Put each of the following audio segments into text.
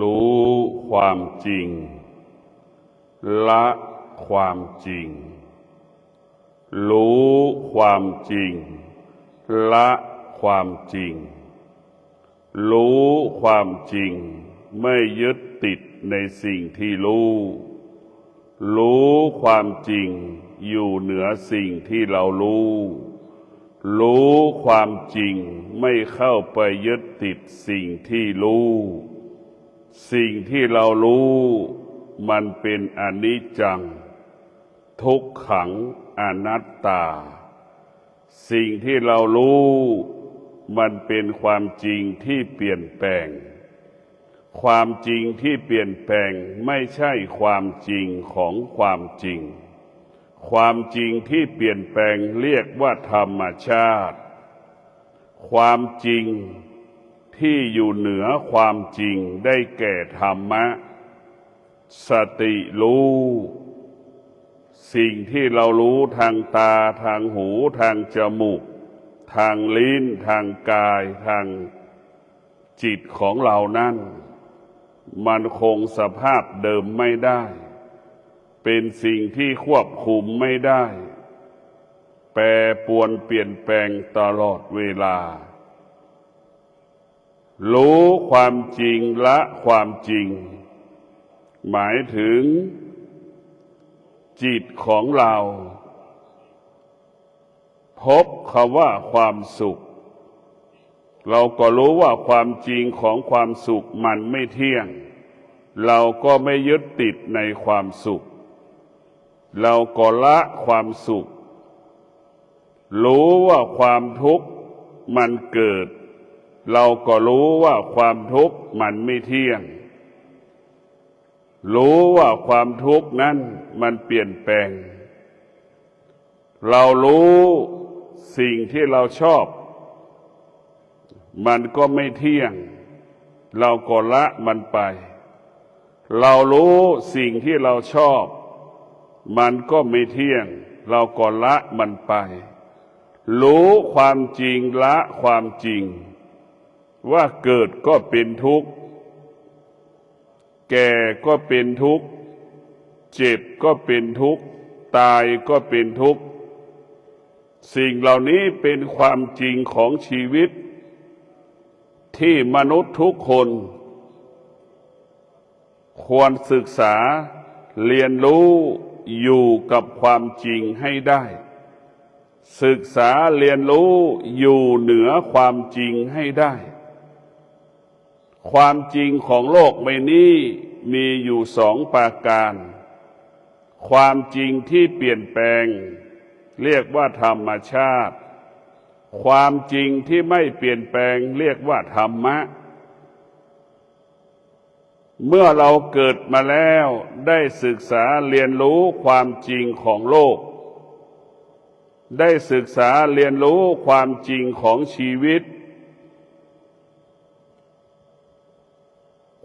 รู้ความจริงละความจริงรู้ความจริงละความจริงรู้ความจริงไม่ยึดติดในสิ่งที่รู้ความจริงอยู่เหนือสิ่งที่เรารู้ความจริงไม่เข้าไปยึดติดสิ่งที่สิ่งที่เรารู้มันเป็นอนิจจังทุกขังอนัตตาสิ่งที่เรารู้มันเป็นความจริงที่เปลี่ยนแปลงความจริงที่เปลี่ยนแปลงไม่ใช่ความจริงของความจริงความจริงที่เปลี่ยนแปลงเรียกว่าธรรมชาติความจริงที่อยู่เหนือความจริงได้แก่ธรรมะสติรู้สิ่งที่เรารู้ทางตาทางหูทางจมูกทางลิ้นทางกายทางจิตของเรานั้นมันคงสภาพเดิมไม่ได้เป็นสิ่งที่ควบคุมไม่ได้แปรปรวนเปลี่ยนแปลงตลอดเวลารู้ความจริงละความจริงหมายถึงจิตของเราพบคำว่าความสุขเราก็รู้ว่าความจริงของความสุขมันไม่เที่ยงเราก็ไม่ยึดติดในความสุขเราก็ละความสุขรู้ว่าความทุกข์มันเกิดเราก็รู้ว่าความทุกข์มันไม่เที่ยงรู้ว่าความทุกข์นั้นมันเปลี่ยนแปลงเรารู้สิ่งที่เราชอบมันก็ไม่เที่ยงเราก็ละมันไปเรารู้สิ่งที่เราชอบมันก็ไม่เที่ยงเราก็ละมันไปรู้ความจริงละความจริงว่าเกิดก็เป็นทุกข์แก่ก็เป็นทุกข์เจ็บก็เป็นทุกข์ตายก็เป็นทุกข์สิ่งเหล่านี้เป็นความจริงของชีวิตที่มนุษย์ทุกคนควรศึกษาเรียนรู้อยู่กับความจริงให้ได้ศึกษาเรียนรู้อยู่เหนือความจริงให้ได้ความจริงของโลกใบนี้มีอยู่สองประการความจริงที่เปลี่ยนแปลงเรียกว่าธรรมชาติความจริงที่ไม่เปลี่ยนแปลงเรียกว่าธรรมะเมื่อเราเกิดมาแล้วได้ศึกษาเรียนรู้ความจริงของโลกได้ศึกษาเรียนรู้ความจริงของชีวิต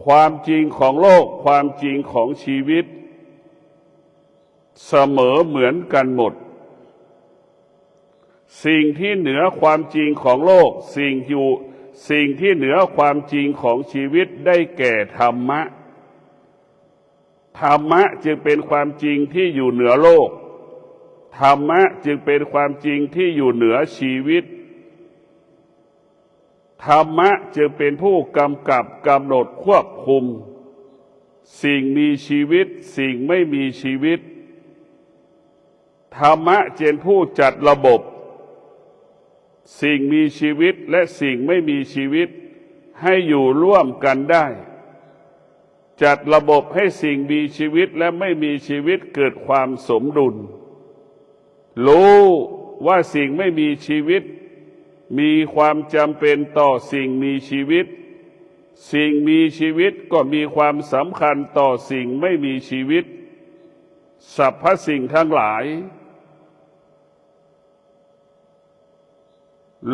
ความจริงของโลกความจริงของชีวิตเสมอเหมือนกันหมดสิ่งที่เหนือความจริงของโลกสิ่งที่เหนือความจริงของชีวิตได้แก่ธรรมะธรรมะจึงเป็นความจริงที่อยู่เหนือโลกธรรมะจึงเป็นความจริงที่อยู่เหนือชีวิตธรรมะจึงเป็นผู้กำกับกำหนดควบคุมสิ่งมีชีวิตสิ่งไม่มีชีวิตธรรมะเป็นผู้จัดระบบสิ่งมีชีวิตและสิ่งไม่มีชีวิตให้อยู่ร่วมกันได้จัดระบบให้สิ่งมีชีวิตและไม่มีชีวิตเกิดความสมดุลรู้ว่าสิ่งไม่มีชีวิตมีความจำเป็นต่อสิ่งมีชีวิตสิ่งมีชีวิตก็มีความสำคัญต่อสิ่งไม่มีชีวิตสรรพสิ่งทั้งหลาย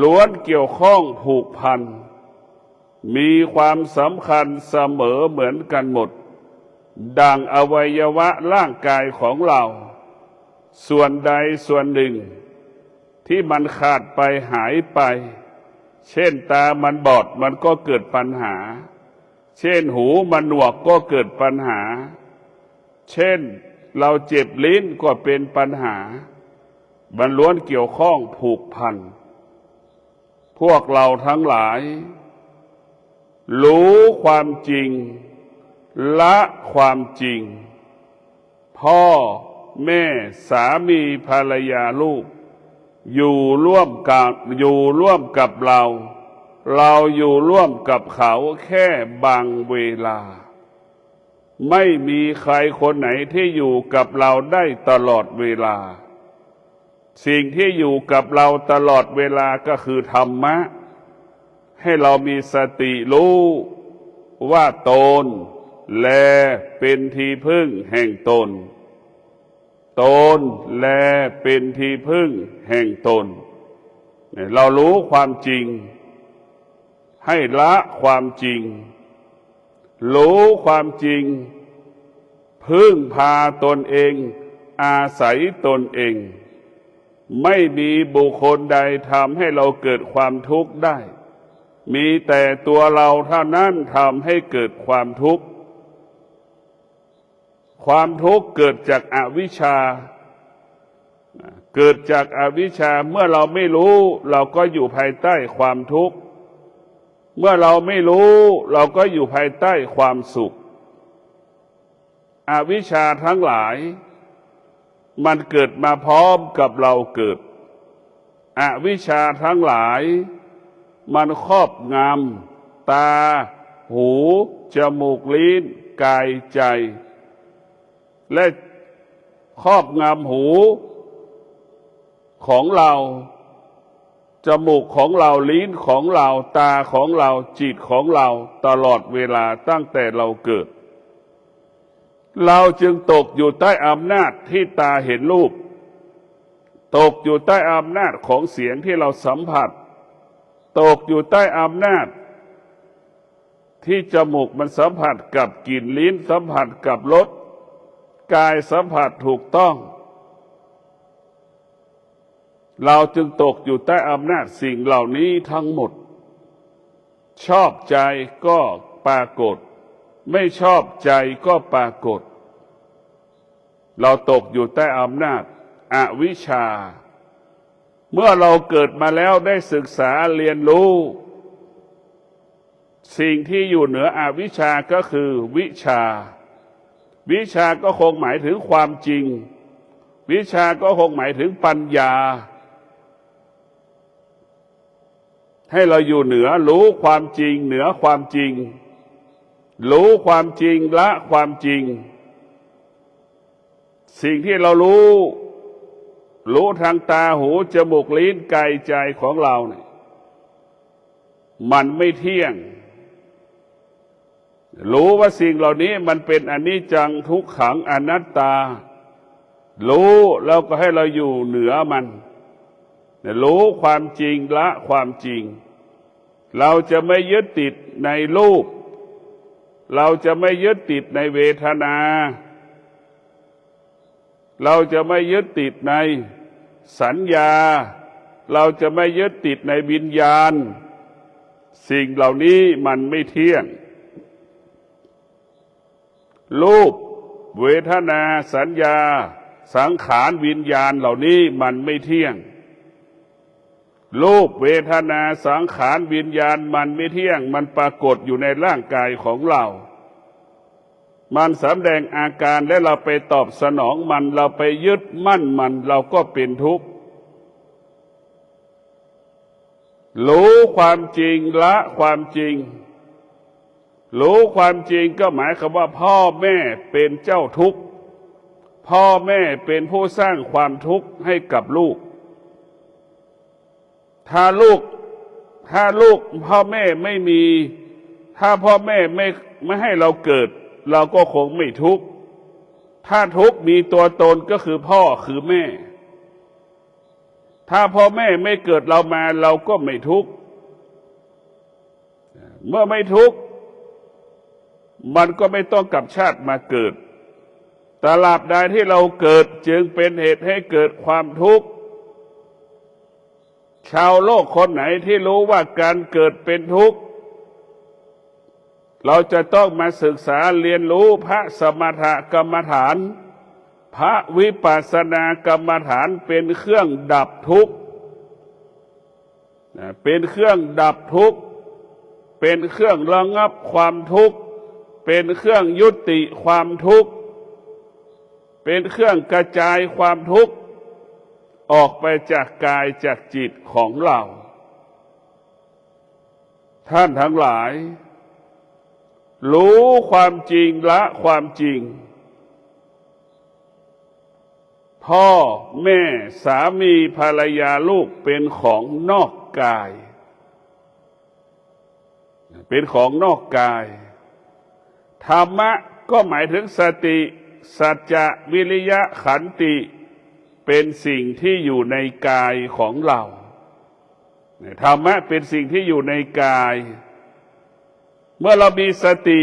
ล้วนเกี่ยวข้องผูกพันมีความสำคัญเสมอเหมือนกันหมดดังอวัยวะร่างกายของเราส่วนใดส่วนหนึ่งที่มันขาดไปหายไปเช่นตามันบอดมันก็เกิดปัญหา เช่นหูมันหนวกก็เกิดปัญหาเช่นเราเจ็บลิ้นก็เป็นปัญหาบรรล้วนเกี่ยวข้องผูกพันพวกเราทั้งหลายรู้ความจริงละความจริงพ่อแม่สามีภรรยาลูกอยู่ร่วมกับเราอยู่ร่วมกับเขาแค่บางเวลาไม่มีใครคนไหนที่อยู่กับเราได้ตลอดเวลาสิ่งที่อยู่กับเราตลอดเวลาก็คือธรรมะให้เรามีสติรู้ว่าตนแลเป็นที่พึ่งแห่งตนตนแลเป็นที่พึ่งแห่งตนเรารู้ความจริงให้ละความจริงรู้ความจริงพึ่งพาตนเองอาศัยตนเองไม่มีบุคคลใดทำให้เราเกิดความทุกข์ได้มีแต่ตัวเราเท่านั้นทำให้เกิดความทุกข์ความทุกข์เกิดจากอวิชชาเกิดจากอวิชชาเมื่อเราไม่รู้เราก็อยู่ภายใต้ความทุกข์เมื่อเราไม่รู้เราก็อยู่ภายใต้ความสุขอวิชชาทั้งหลายมันเกิดมาพร้อมกับเราเกิดอวิชชาทั้งหลายมันครอบงำตาหูจมูกลิ้นกายใจและครอบงำหูของเราจมูกของเราลิ้นของเราตาของเราจิตของเราตลอดเวลาตั้งแต่เราเกิดเราจึงตกอยู่ใต้อำนาจที่ตาเห็นรูปตกอยู่ใต้อำนาจของเสียงที่เราสัมผัสตกอยู่ใต้อำนาจที่จมูกมันสัมผัสกับกลิ่นลิ้นสัมผัสกับรสกายสัมผัสถูกต้องเราจึงตกอยู่ใต้อำนาจสิ่งเหล่านี้ทั้งหมดชอบใจก็ปรากฏไม่ชอบใจก็ปรากฏเราตกอยู่ใต้อำนาจอวิชชาเมื่อเราเกิดมาแล้วได้ศึกษาเรียนรู้สิ่งที่อยู่เหนืออวิชชาก็คือวิชาวิชาก็คงหมายถึงความจริงวิชาก็คงหมายถึงปัญญาให้เราอยู่เหนือรู้ความจริงเหนือความจริงรู้ความจริงละความจริงสิ่งที่เรารู้ทางตาหูจมูกลิ้นกายใจของเราเนี่ยมันไม่เที่ยงรู้ว่าสิ่งเหล่านี้มันเป็นอนิจจังทุกขังอนัตตารู้แล้วก็ให้เราอยู่เหนือมันรู้ความจริงละความจริงเราจะไม่ยึดติดในรูปเราจะไม่ยึดติดในเวทนาเราจะไม่ยึดติดในสัญญาเราจะไม่ยึดติดในวิญญาณสิ่งเหล่านี้มันไม่เที่ยงรูปเวทนาสัญญาสังขารวิญญาณเหล่านี้มันไม่เที่ยงรูปเวทนาสังขารวิญญาณมันไม่เที่ยงมันปรากฏอยู่ในร่างกายของเรามันแสดงอาการและเราไปตอบสนองมันเราไปยึดมั่นมันเราก็เป็นทุกข์รู้ความจริงละความจริงรู้ความจริงก็หมายความว่าพ่อแม่เป็นเจ้าทุกข์พ่อแม่เป็นผู้สร้างความทุกข์ให้กับลูกถ้าลูกพ่อแม่ไม่มีถ้าพ่อแม่ไม่ให้เราเกิดเราก็คงไม่ทุกข์ถ้าทุกข์มีตัวตนก็คือพ่อคือแม่ถ้าพ่อแม่ไม่เกิดเรามาเราก็ไม่ทุกข์เมื่อไม่ทุกข์มันก็ไม่ต้องกลับชาติมาเกิดตราบใดที่เราเกิดจึงเป็นเหตุให้เกิดความทุกข์ชาวโลกคนไหนที่รู้ว่าการเกิดเป็นทุกข์ เราจะต้องมาศึกษาเรียนรู้พระสมถกรรมฐานพระวิปัสสนากรรมฐานเป็นเครื่องดับทุกข์เป็นเครื่องดับทุกข์เป็นเครื่องระงับความทุกข์เป็นเครื่องยุติความทุกข์เป็นเครื่องกระจายความทุกข์ออกไปจากกายจากจิตของเราท่านทั้งหลายรู้ความจริงละความจริงพ่อแม่สามีภรรยาลูกเป็นของนอกกายเป็นของนอกกายธรรมะก็หมายถึงสติสัจจะวิริยะขันติเป็นสิ่งที่อยู่ในกายของเราธรรมะเป็นสิ่งที่อยู่ในกายเมื่อเรามีสติ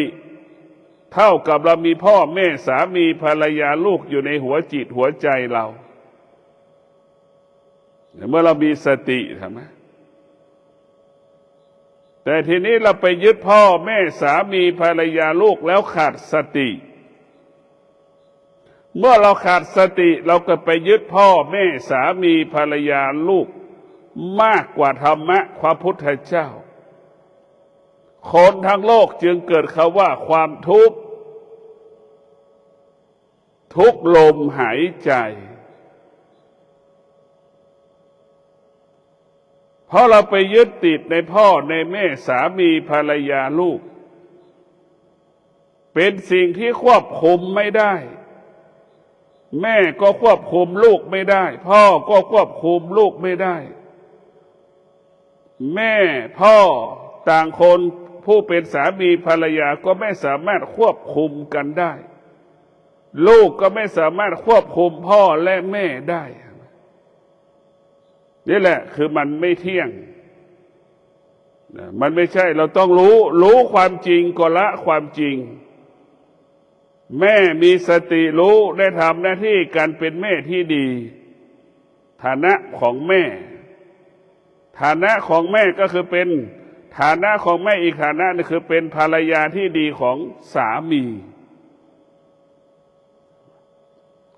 เท่ากับเรามีพ่อแม่สามีภรรยาลูกอยู่ในหัวจิตหัวใจเราเมื่อเรามีสติใช่ไหมแต่ทีนี้เราไปยึดพ่อแม่สามีภรรยาลูกแล้วขาดสติเมื่อเราขาดสติเราก็ไปยึดพ่อแม่สามีภรรยาลูกมากกว่าธรรมะพระพุทธเจ้าคนทั้งโลกจึงเกิดคำว่าความทุกข์ทุกลมหายใจเพราะเราไปยึดติดในพ่อในแม่สามีภรรยาลูกเป็นสิ่งที่ควบคุมไม่ได้แม่ก็ควบคุมลูกไม่ได้พ่อก็ควบคุมลูกไม่ได้แม่พ่อต่างคนผู้เป็นสามีภรรยาก็ไม่สามารถควบคุมกันได้ลูกก็ไม่สามารถควบคุมพ่อและแม่ได้นี่แหละคือมันไม่เที่ยงมันไม่ใช่เราต้องรู้ความจริงก็ละความจริงแม่มีสติรู้ได้ทำหน้าที่การเป็นแม่ที่ดีฐานะของแม่ฐานะของแม่ก็คือเป็นฐานะของแม่อีกฐานะนึงคือเป็นภรรยาที่ดีของสามี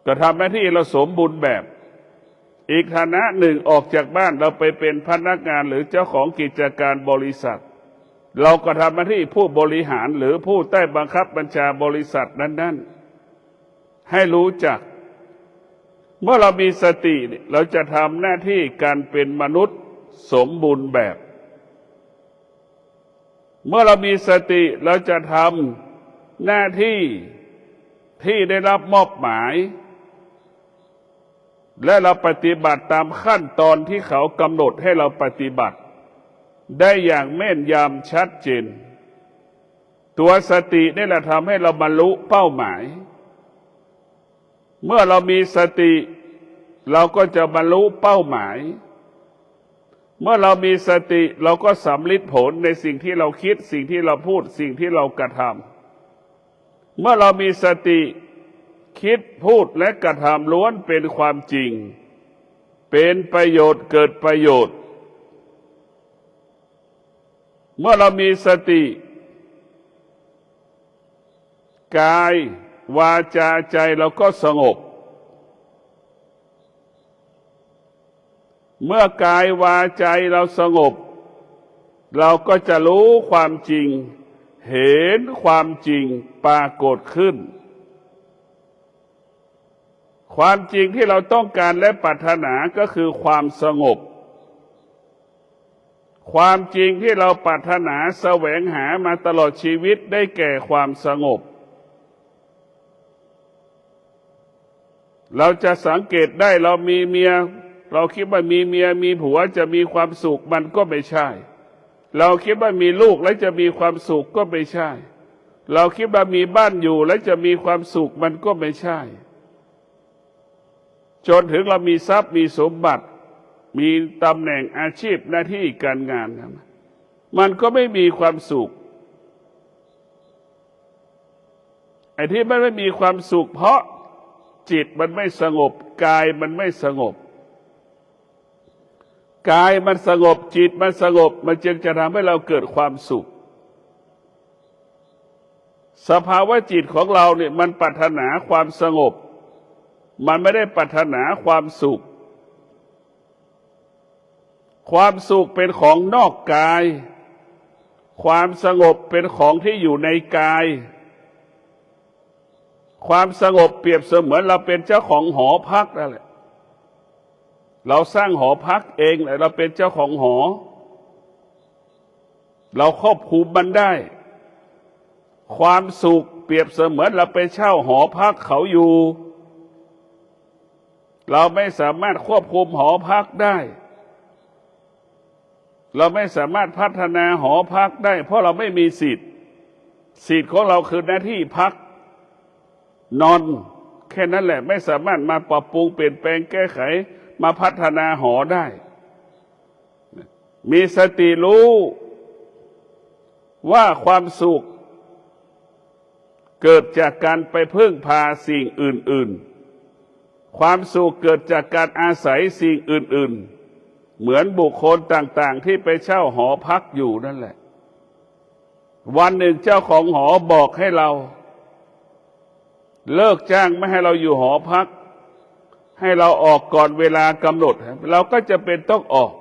ก็ทำหน้าที่เราสมบูรณ์แบบอีกฐานะหนึ่งออกจากบ้านเราไปเป็นพนักงานหรือเจ้าของกิจการบริษัทเราก็ทำหน้าที่ผู้บริหารหรือผู้ใต้บังคับบัญชาบริษัทนั้นๆให้รู้จักเมื่อเรามีสติเราจะทำหน้าที่การเป็นมนุษย์สมบูรณ์แบบเมื่อเรามีสติเราจะทำหน้าที่ที่ได้รับมอบหมายและเราปฏิบัติตามขั้นตอนที่เขากำหนดให้เราปฏิบัติได้อย่างแม่นยำชัดเจนตัวสตินี่แหละทำให้เราบรรลุเป้าหมายเมื่อเรามีสติเราก็จะบรรลุเป้าหมายเมื่อเรามีสติเราก็สำลิดผลในสิ่งที่เราคิดสิ่งที่เราพูดสิ่งที่เรากระทำเมื่อเรามีสติคิดพูดและกระทำล้วนเป็นความจริงเป็นประโยชน์เกิดประโยชน์เมื่อเรามีสติกายวาจาใจเราก็สงบเมื่อกายวาใจเราสงบเราก็จะรู้ความจริงเห็นความจริงปรากฏขึ้นความจริงที่เราต้องการและปรารถนาก็คือความสงบความจริงที่เราปรารถนาแสวงหามาตลอดชีวิตได้แก่ความสงบเราจะสังเกตได้เรามีเมียเราคิดว่ามีเมียมีผัวจะมีความสุขมันก็ไม่ใช่เราคิดว่ามีลูกแล้วจะมีความสุขก็ไม่ใช่เราคิดว่ามีบ้านอยู่แล้วจะมีความสุขมันก็ไม่ใช่จนถึงเรามีทรัพย์มีสมบัติมีตำแหน่งอาชีพหน้าที่การงานมันก็ไม่มีความสุขไอ้ที่มันไม่มีความสุขเพราะจิตมันไม่สงบกายมันไม่สงบกายมันสงบจิตมันสงบมันจึงจะทำให้เราเกิดความสุข สภาวะจิตของเราเนี่ยมันปรารถนาความสงบมันไม่ได้ปรารถนาความสุขความสุขเป็นของนอกกายความสงบเป็นของที่อยู่ในกายความสงบเปรียบเสมือนเราเป็นเจ้าของหอพักนั่นแหละเราสร้างหอพักเองแหละเราเป็นเจ้าของหอเราควบคุมมันได้ความสุขเปรียบเสมือนเราไปเช่าหอพักเขาอยู่เราไม่สามารถควบคุมหอพักได้เราไม่สามารถพัฒนาหอพักได้เพราะเราไม่มีสิทธิ์ของเราคือหน้าที่พักนอนแค่นั้นแหละไม่สามารถมาปรับปรุงเปลี่ยนแปลงแก้ไขมาพัฒนาหอได้มีสติรู้ว่าความสุขเกิดจากการไปพึ่งพาสิ่งอื่นๆความสุขเกิดจากการอาศัยสิ่งอื่นๆเหมือนบุคคลต่างๆที่ไปเช่าหอพักอยู่นั่นแหละวันหนึ่งเจ้าของหอบอกให้เราเลิกจ้างไม่ให้เราอยู่หอพักให้เราออกก่อนเวลากำหนดเราก็จะเป็นต้องออก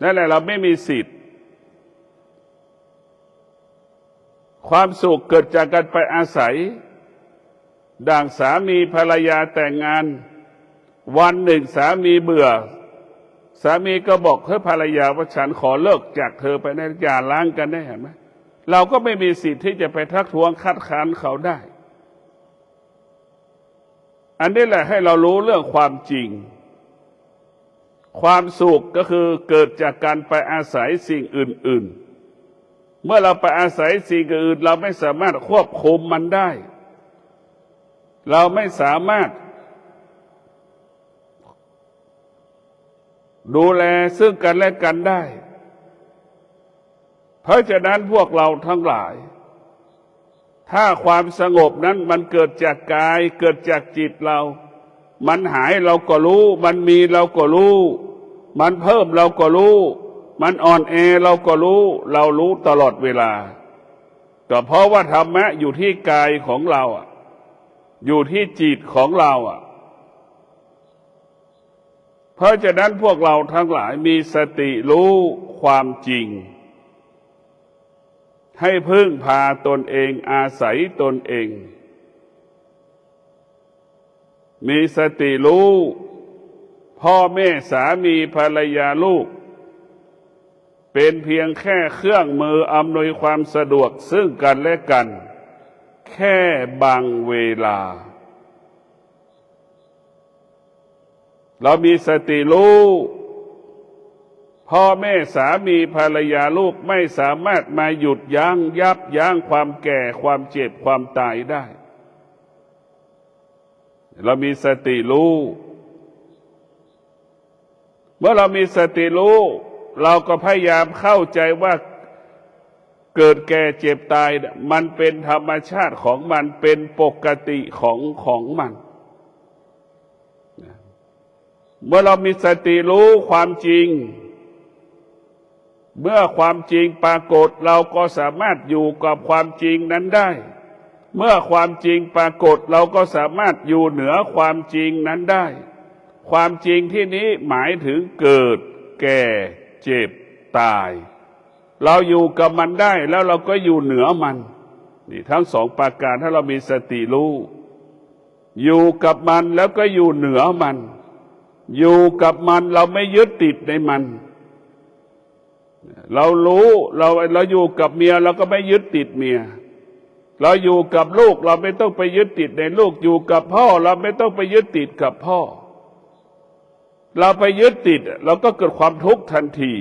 นั่นแหละเราไม่มีสิทธิ์ความสุขเกิดจากการไปอาศัยดังสามีภรรยาแต่งงานวันหนึ่งสามีเบื่อสามีก็บอกให้ภรรยาว่าฉันขอเลิกจากเธอไปในอย่าล้างกันได้เห็นไหมเราก็ไม่มีสิทธิ์ที่จะไปทักท้วงคัดค้านเขาได้อันนี้แหละให้เรารู้เรื่องความจริงความสุขก็คือเกิดจากการไปอาศัยสิ่งอื่นๆเมื่อเราไปอาศัยสิ่งอื่นเราไม่สามารถควบคุมมันได้เราไม่สามารถดูแลซึ่งกันและกันได้เพราะฉะนั้นพวกเราทั้งหลายถ้าความสงบนั้นมันเกิดจากกายเกิดจากจิตเรามันหายเราก็รู้มันมีเราก็รู้มันเพิ่มเราก็รู้มันอ่อนแอเราก็รู้เรารู้ตลอดเวลาก็เพราะว่าธรรมะอยู่ที่กายของเราอยู่ที่จิตของเราเพราะฉะนั้นพวกเราทั้งหลายมีสติรู้ความจริงให้พึ่งพาตนเองอาศัยตนเองมีสติรู้พ่อแม่สามีภรรยาลูกเป็นเพียงแค่เครื่องมืออำนวยความสะดวกซึ่งกันและกันแค่บางเวลาเรามีสติรู้พ่อแม่สามีภรรยาลูกไม่สามารถมาหยุดยับยั้งความแก่ความเจ็บความตายได้เรามีสติรู้เมื่อเรามีสติรู้เราก็พยายามเข้าใจว่าเกิดแก่เจ็บตายมันเป็นธรรมชาติของมันเป็นปกติของมันเมื่อเรามีสติรู้ความจริงเมื่อความจริงปรากฏเราก็สามารถอยู่กับความจริงนั้นได้เมื่อความจริงปรากฏเราก็สามารถอยู่เหนือความจริงนั้นได้ความจริงที่นี้หมายถึงเกิดแก่เจ็บตายเราอยู่กับมันได้แล้วเราก็อยู่เหนือมันนี่ทั้งสองประการถ้าเรามีสติรู้อยู่กับมันแล้วก็อยู่เหนือมันอยู่กับมันเราไม่ยึดติดในมันเรารู้เราอยู่กับเมียเราก็ไม่ยึดติดเมียเราอยู่กับลูกเราไม่ต้องไปยึดติดในลูกอยู่กับพ่อเราไม่ต้องไปยึดติดกับพ่อเราไปยึดติดเราก็เกิดความทุกข์ทันที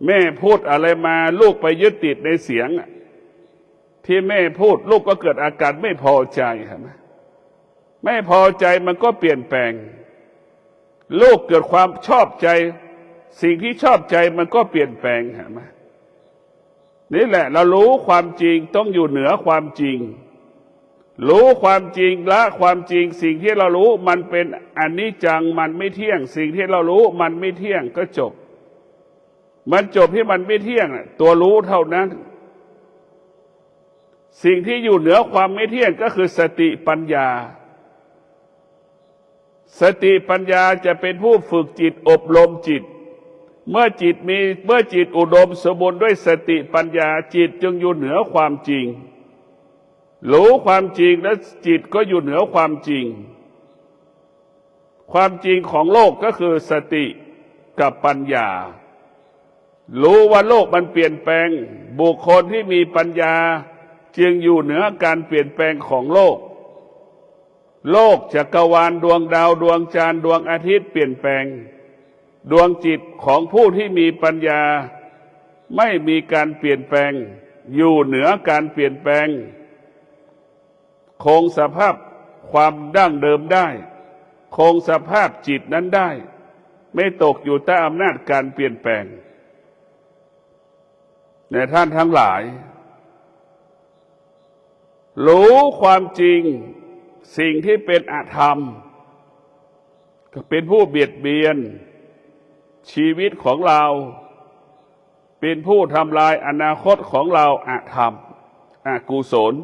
แม่พูดอะไรมาลูกไปยึดติดในเสียงที่แม่พูดลูกก็เกิดอาการไม่พอใจเห็นไหมไม่พอใจมันก็เปลี่ยนแปลงลูกเกิดความชอบใจสิ่งที่ชอบใจมันก็เปลี่ยนแปลงเห็นไหมนี่แหละเรารู้ความจริงต้องอยู่เหนือความจริงรู้ความจริงละความจริงสิ่งที่เรารู้มันเป็นอนิจจังมันไม่เที่ยงสิ่งที่เรารู้มันไม่เที่ยงก็จบ มันจบที่มันไม่เที่ยงตัวรู้เท่านั้นสิ่งที่อยู่เหนือความไม่เที่ยงก็คือสติปัญญาสติปัญญาจะเป็นผู้ฝึกจิตอบรมจิตเมื่อจิตอุดมสมบูรณ์ด้วยสติปัญญาจิตจึงอยู่เหนือความจริงรู้ความจริงและจิตก็อยู่เหนือความจริงความจริงของโลกก็คือสติกับปัญญารู้ว่าโลกมันเปลี่ยนแปลงบุคคลที่มีปัญญาจึงอยู่เหนือการเปลี่ยนแปลงของโลกจักรวาลดวงดาวดวงจันทร์ดวงอาทิตย์เปลี่ยนแปลงดวงจิตของผู้ที่มีปัญญาไม่มีการเปลี่ยนแปลงอยู่เหนือการเปลี่ยนแปลงคงสภาพความดั้งเดิมได้คงสภาพจิตนั้นได้ไม่ตกอยู่ใต้อำนาจการเปลี่ยนแปลงในท่านทั้งหลายรู้ความจริงสิ่งที่เป็นอธรรมก็เป็นผู้เบียดเบียนชีวิตของเราเป็นผู้ทำลายอนาคตของเราอธรรมอกุศล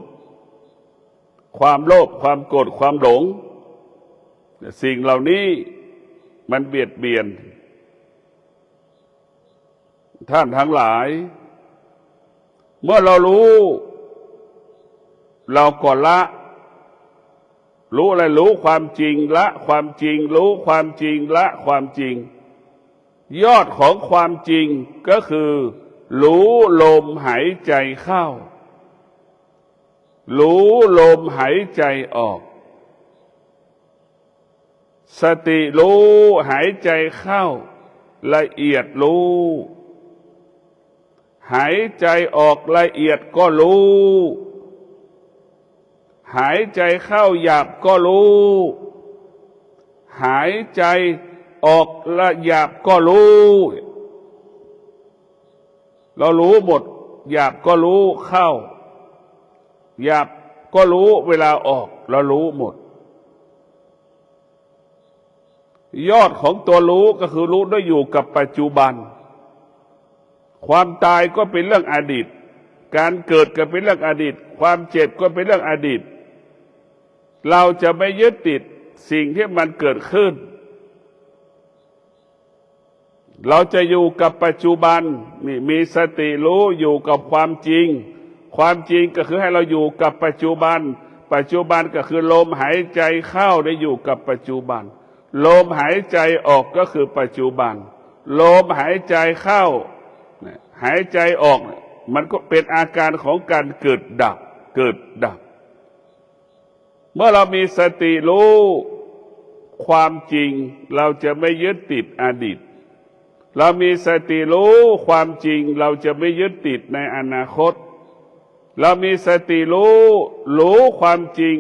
ความโลภความโกรธความหลงสิ่งเหล่านี้มันเบียดเบียนท่านทั้งหลายเมื่อเรารู้เราก็ละรู้อะไรรู้ความจริงละความจริงรู้ความจริงละความจริงยอดของความจริงก็คือรู้ลมหายใจเข้ารู้ลมหายใจออกสติรู้หายใจเข้าละเอียดรู้หายใจออกละเอียดก็รู้หายใจเข้าหยาบก็รู้หายใจออกละหยาบก็รู้เรารู้หมดหยาบก็รู้เข้าหยาบก็รู้เวลาออกเรารู้หมดยอดของตัวรู้ก็คือรู้ได้อยู่กับปัจจุบันความตายก็เป็นเรื่องอดีตการเกิดก็เป็นเรื่องอดีตความเจ็บก็เป็นเรื่องอดีตเราจะไม่ยึดติดสิ่งที่มันเกิดขึ้นเราจะอยู่กับปัจจุบันนี่มีสติรู้อยู่กับความจริงความจริงก็คือให้เราอยู่กับปัจจุบันปัจจุบันก็คือลมหายใจเข้าได้อยู่กับปัจจุบันลมหายใจออกก็คือปัจจุบันลมหายใจเข้าหายใจออกมันก็เป็นอาการของการเกิดดับเกิดดับเมื่อเรามีสติรู้ความจริงเราจะไม่ยึดติดอดีตเรามีสติรู้ความจริงเราจะไม่ยึดติดในอนาคตเรามีสติรู้ความจริง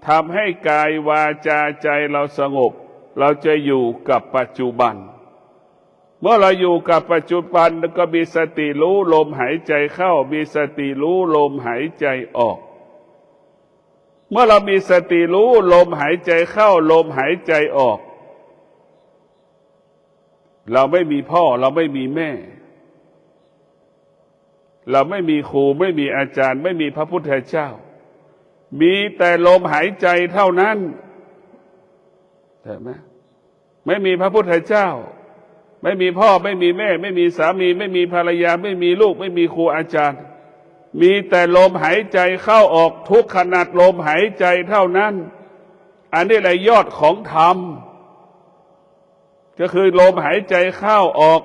ทำให้กายวาจาใจเราสงบเราจะอยู่กับปัจจุบันเมื่อเราอยู่กับปัจจุบันก็มีสติรู้ลมหายใจเข้ามีสติรู้ลมหายใจออกเมื่อเรามีสติรู้ลมหายใจเข้าลมหายใจออกเราไม่มีพ่อเราไม่มีแม่เราไม่มีครูไม่มีอาจารย์ไม่มีพระพุทธเจ้ามีแต่ลมหายใจเท่านั้นใช่ไหมไม่มีพระพุทธเจ้าไม่มีพ่อไม่มีแม่ไม่มีสามีไม่มีภรรยาไม่มีลูกไม่มีครูอาจารย์มีแต่ลมหายใจเข้าออกทุกขณะลมหายใจเท่านั้นอันนี้แหละยอดของธรรมก็คือลมหายใจเข้าออก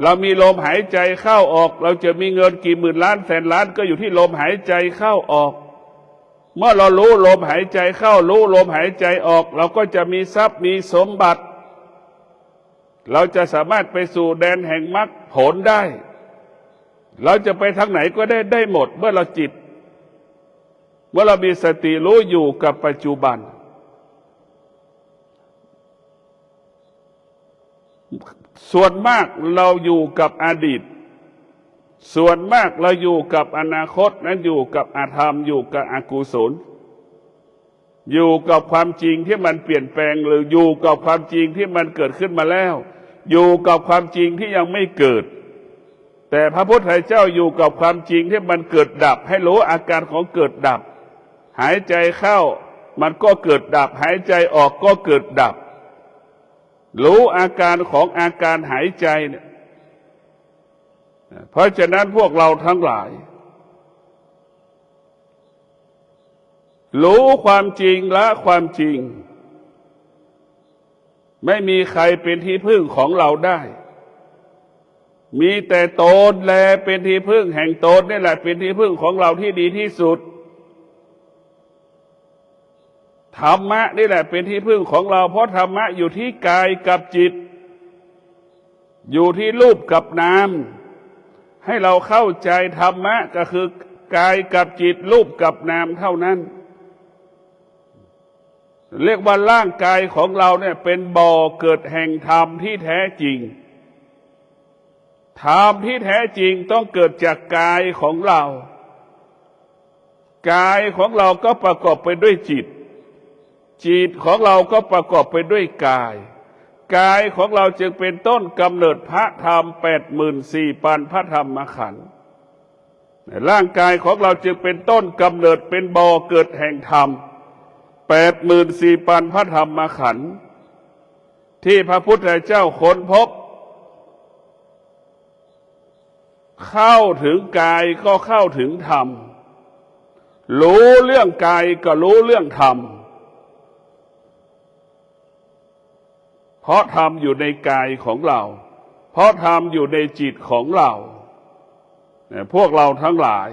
เรามีลมหายใจเข้าออกเราจะมีเงินกี่หมื่นล้านแสนล้านก็อยู่ที่ลมหายใจเข้าออกเมื่อเรารู้ลมหายใจเข้ารู้ลมหายใจออกเราก็จะมีทรัพย์มีสมบัติเราจะสามารถไปสู่แดนแห่งมรรคผลได้เราจะไปทางไหนก็ได้หมดเมื่อเราจิตเมื่อเรามีสติรู้อยู่กับปัจจุบันส่วนมากเราอยู่กับอดีตส่วนมากเราอยู่กับอนาคตนั้นอยู่กับอธรรมอยู่กับอกุศลอยู่กับความจริงที่มันเปลี่ยนแปลงหรืออยู่กับความจริงที่มันเกิดขึ้นมาแล้วอยู่กับความจริงที่ยังไม่เกิด แต่พระพุทธเจ้าอยู่กับความจริงที่มันเกิดดับให้รู้อาการของเกิดดับหายใจเข้ามันก็เกิดดับหายใจออกก็เกิดดับรู้อาการของอาการหายใจเนี่ยเพราะฉะนั้นพวกเราทั้งหลายรู้ความจริงละความจริงไม่มีใครเป็นที่พึ่งของเราได้มีแต่ตนแลเป็นที่พึ่งแห่งตนนี่แหละเป็นที่พึ่งของเราที่ดีที่สุดธรรมะนี่แหละเป็นที่พึ่งของเราเพราะธรรมะอยู่ที่กายกับจิตอยู่ที่รูปกับนามให้เราเข้าใจธรรมะก็คือกายกับจิตรูปกับนามเท่านั้นเรียกว่าร่างกายของเราเนี่ยเป็นบ่อเกิดแห่งธรรมที่แท้จริงธรรมที่แท้จริงต้องเกิดจากกายของเรากายของเราก็ประกอบไปด้วยจิตจิตของเราก็ประกอบไปด้วยกายกายของเราจึงเป็นต้นกำเนิดพระธรรม84,000พระธรรมขันธ์ร่างกายของเราจึงเป็นต้นกำเนิดเป็นบ่อเกิดแห่งธรรม84,000พระธรรมขันธ์ที่พระพุทธเจ้าค้นพบเข้าถึงกายก็เข้าถึงธรรมรู้เรื่องกายก็รู้เรื่องธรรมเพราะธรรมอยู่ในกายของเราเพราะธรรมอยู่ในจิตของเราพวกเราทั้งหลาย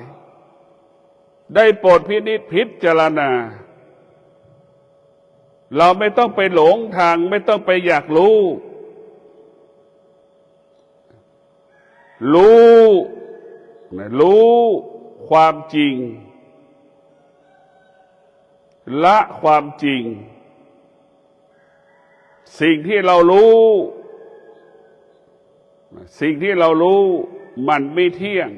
ได้โปรดพินิจพิจารณาเราไม่ต้องไปหลงทางไม่ต้องไปอยากรู้ความจริงละความจริงสิ่งที่เรารู้มันไม่เที่ยง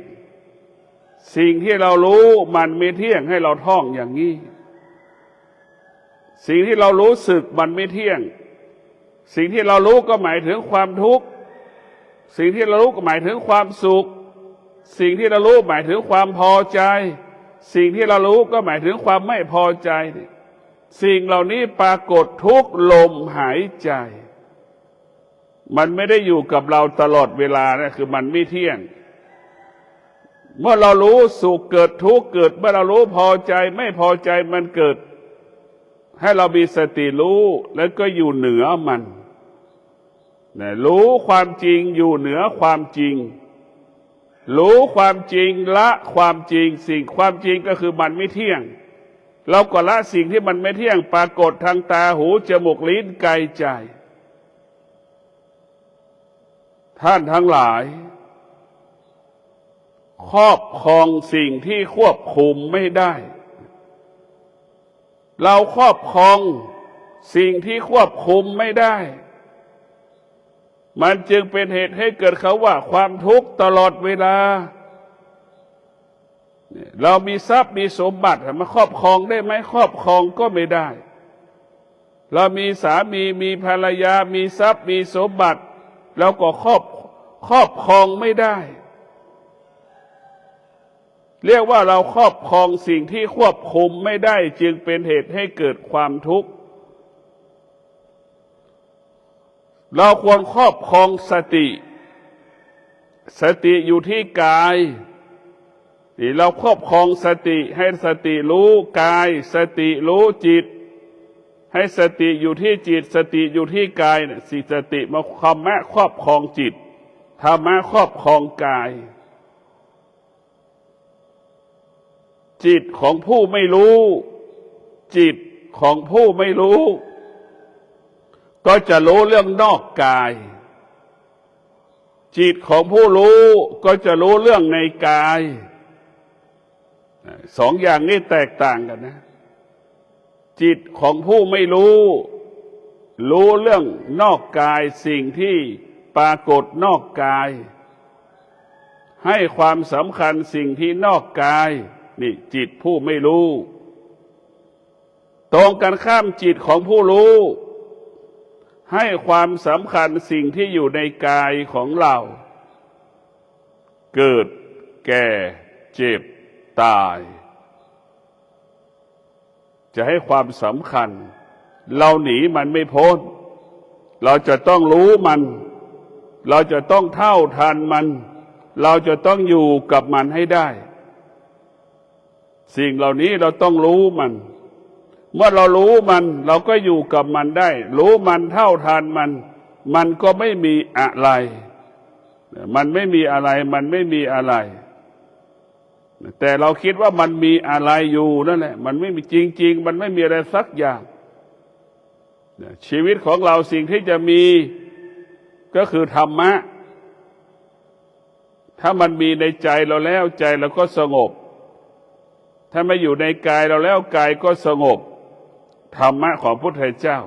สิ่งที่เรารู้มันไม่เที่ยงให้เราท่องอย่างนี้สิ่งที่เรารู้สึกมันไม่เที่ยงสิ่งที่เรารู้ก็หมายถึงความทุกข์สิ่งที่เรารู้ก็หมายถึงความสุขสิ่งที่เรารู้หมายถึงความพอใจสิ่งที่เรารู้ก็หมายถึงความไม่พอใจสิ่งเหล่านี้ปรากฏทุกลมหายใจมันไม่ได้อยู่กับเราตลอดเวลานะคือมันไม่เที่ยงเมื่อเรารู้สุขเกิดทุกข์เกิดเมื่อเรารู้พอใจไม่พอใจมันเกิดให้เรามีสติรู้แล้วก็อยู่เหนือมันรู้ความจริงอยู่เหนือความจริงรู้ความจริงละความจริงสิ่งความจริงก็คือมันไม่เที่ยงเราก็ละสิ่งที่มันไม่เที่ยงปรากฏทางตาหูจมูกลิ้นกายใจท่านทั้งหลายครอบครองสิ่งที่ควบคุมไม่ได้เราครอบครองสิ่งที่ควบคุมไม่ได้มันจึงเป็นเหตุให้เกิดเขาว่าความทุกข์ตลอดเวลาเรามีทรัพย์มีสมบัติมาครอบครองได้ไหมครอบครองก็ไม่ได้เรามีสามีมีภรรยามีทรัพย์มีสมบัติเราก็ครอบครองไม่ได้เรียกว่าเราครอบครองสิ่งที่ควบคุมไม่ได้จึงเป็นเหตุให้เกิดความทุกข์เราควรครอบครองสติอยู่ที่กายนี่เราครอบครองสติให้สติรู้กายสติรู้จิตให้สติอยู่ที่จิตสติอยู่ที่กายเนี่ยสติมาธรรมะครอบครองจิตธรรมะครอบครองกายจิตของผู้ไม่รู้จิตของผู้ไม่รู้ก็จะรู้เรื่องนอกกายจิตของผู้รู้ก็จะรู้เรื่องในกายสองอย่างนี้แตกต่างกันนะจิตของผู้ไม่รู้เรื่องนอกกายสิ่งที่ปรากฏนอกกายให้ความสำคัญสิ่งที่นอกกายนี่จิตผู้ไม่รู้ตรงกันข้ามจิตของผู้รู้ให้ความสำคัญสิ่งที่อยู่ในกายของเรา เกิดแก่เจ็บตายจะให้ความสำคัญเราหนีมันไม่พ้นเราจะต้องรู้มันเราจะต้องเท่าทันมันเราจะต้องอยู่กับมันให้ได้สิ่งเหล่านี้เราต้องรู้มันเมื่อเรารู้มันเราก็อยู่กับมันได้รู้มันเท่าทันมันมันก็ไม่มีอะไรมันไม่มีอะไรมันไม่มีอะไรแต่เราคิดว่ามันมีอะไรอยู่นั่นแหละมันไม่มีจริงๆมันไม่มีอะไรสักอย่างชีวิตของเราสิ่งที่จะมีก็คือธรรมะถ้ามันมีในใจเราแล้วใจเราก็สงบถ้าไม่อยู่ในกายเราแล้วกายก็สงบธรรมะของพระพุทธเจ้า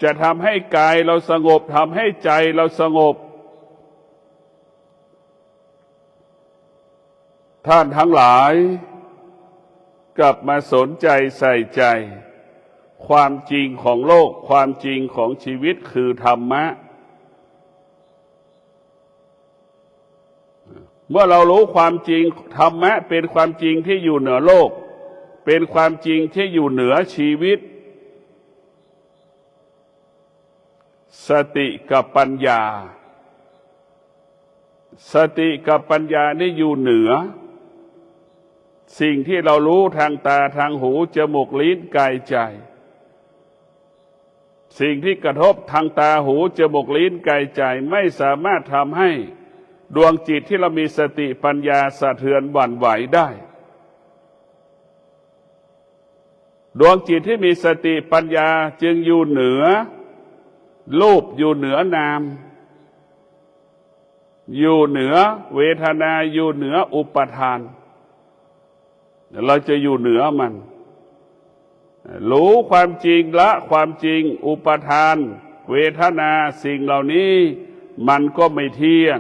จะทำให้กายเราสงบทำให้ใจเราสงบท่านทั้งหลายกลับมาสนใจใส่ใจความจริงของโลกความจริงของชีวิตคือธรรมะเมื่อเรารู้ความจริงธรรมะเป็นความจริงที่อยู่เหนือโลกเป็นความจริงที่อยู่เหนือชีวิตสติกับปัญญาสติกับปัญญานี่อยู่เหนือสิ่งที่เรารู้ทางตาทางหูจมูกลิ้นกายใจสิ่งที่กระทบทางตาหูจมูกลิ้นกายใจไม่สามารถทำให้ดวงจิตที่เรามีสติปัญญาสะเทือนหวั่นไหวได้ดวงจิตที่มีสติปัญญาจึงอยู่เหนือรูปอยู่เหนือนามอยู่เหนือเวทนาอยู่เหนืออุปทานเราจะอยู่เหนือมันรู้ความจริงละความจริงอุปทานเวทนาสิ่งเหล่านี้มันก็ไม่เที่ยง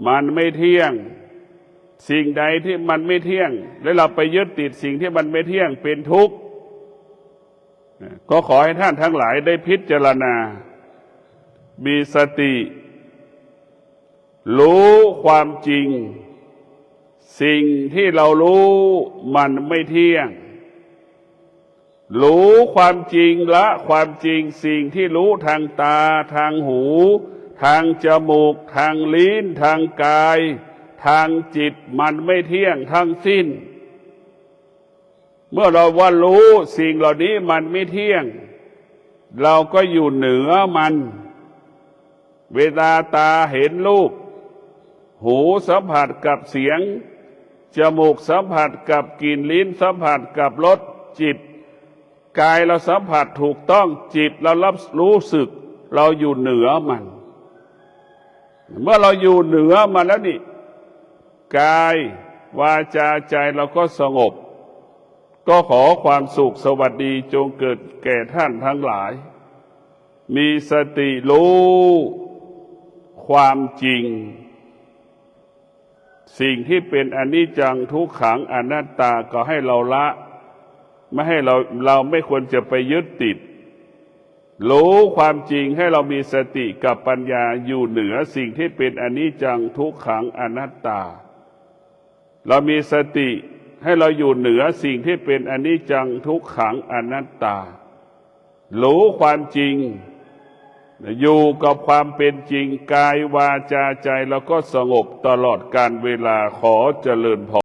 มันไม่เที่ยงสิ่งใดที่มันไม่เที่ยงแล้วเราไปยึดติดสิ่งที่มันไม่เที่ยงเป็นทุกข์ก็ขอให้ท่านทั้งหลายได้พิจารณามีสติรู้ความจริงสิ่งที่เรารู้มันไม่เที่ยงรู้ความจริงละความจริงสิ่งที่รู้ทางตาทางหูทางจมูกทางลิ้นทางกายทางจิตมันไม่เที่ยงทั้งสิ้นเมื่อเราว่ารู้สิ่งเหล่านี้มันไม่เที่ยงเราก็อยู่เหนือมันเวลาตาเห็นรูปหูสัมผัสกับเสียงจมูกสัมผัสกับกลิ่นลิ้นสัมผัสกับรสจิตกายเราสัมผัสถูกต้องจิตเรารับรู้สึกเราอยู่เหนือมันเมื่อเราอยู่เหนือมันแล้วนี่กายวาจาใจเราก็สงบก็ขอความสุขสวัสดีจงเกิดแก่ท่านทั้งหลายมีสติรู้ความจริงสิ่งที่เป็นอนิจจังทุกขังอนัตตาก็ให้เราละไม่ให้เราไม่ควรจะไปยึดติดรู้ความจริงให้เรามีสติกับปัญญาอยู่เหนือสิ่งที่เป็นอนิจจังทุกขังอนัตตาเรามีสติให้เราอยู่เหนือสิ่งที่เป็นอนิจจังทุกขังอนัตตารู้ความจริงอยู่กับความเป็นจริงกายวาจาใจเราก็สงบตลอดกาลเวลาขอเจริญพร